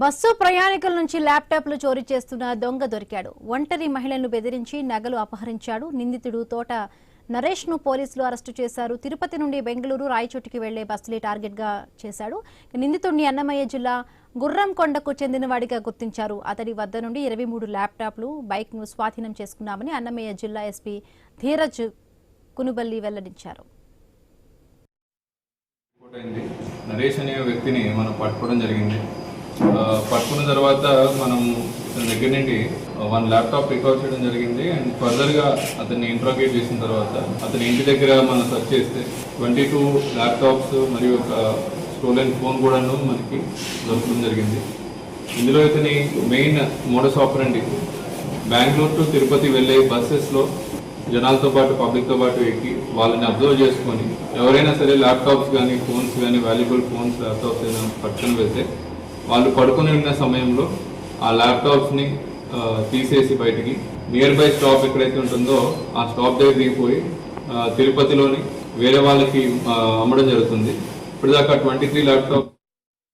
Bus ప్రయాణికుల నుంచి ల్యాప్టాప్లు చోరీ చేస్తున్న దొంగ దొరికాడు. ఒంటరి మహిళలను బెదిరించి నగలు అపహరించాడు. నిందితుడు తోట నరేష్ ను పోలీసులు అరెస్టు చేశారు. తిరుపతి నుండి బెంగళూరు రాయచోటికి వెళ్లే బస్సులే టార్గెట్ గా చేశాడు. నిందితుడిని అన్నమయ్య జిల్లా గుర్రంకొండకు చెందినవాడిగా గుర్తించారు. అతడి వద్ద నుండి 23 ల్యాప్టాప్లు, బైక్ ను స్వాధీనం చేసుకున్నామని అన్నమయ్య జిల్లా ఎస్పీ ధీరజ్ కునుబల్లి వెల్లడించారు. నరేష్ అనే వ్యక్తిని మనం పట్టుకోవడం జరిగింది. పట్టుకున్న తర్వాత మనం ఇతని దగ్గర నుండి 1 ల్యాప్టాప్ రికవర్ చేయడం జరిగింది. అండ్ ఫర్దర్గా అతన్ని ఇంట్రాగేట్ చేసిన తర్వాత అతని ఇంటి దగ్గర మనం సెర్చ్ చేస్తే 22 ల్యాప్టాప్స్ మరియు ఒక స్టోలెన్ ఫోన్ కూడాను మనకి దొరకడం జరిగింది. ఇందులో ఇతని main modus ఆపరండి Bengaluru to Tirupati వెళ్ళే బస్సెస్లో జనాలతో పాటు పబ్లిక్తో పాటు ఎక్కి వాళ్ళని అబ్జర్వ్ చేసుకొని ఎవరైనా సరే ల్యాప్టాప్స్ కానీ ఫోన్స్ కానీ వాల్యుబుల్ ఫోన్స్ ల్యాప్టాప్స్ ఏదైనా పట్టుకొని వెళ్తే వాళ్ళు పడుకొని ఉన్న సమయంలో ఆ ల్యాప్టాప్స్ని తీసేసి బయటికి నియర్ బై స్టాప్ ఎక్కడైతే ఉంటుందో ఆ స్టాప్ దగ్గర దిగిపోయి తిరుపతిలోని వేరే వాళ్ళకి అమ్మడం జరుగుతుంది. ఇప్పటిదాకా 23 ల్యాప్టాప్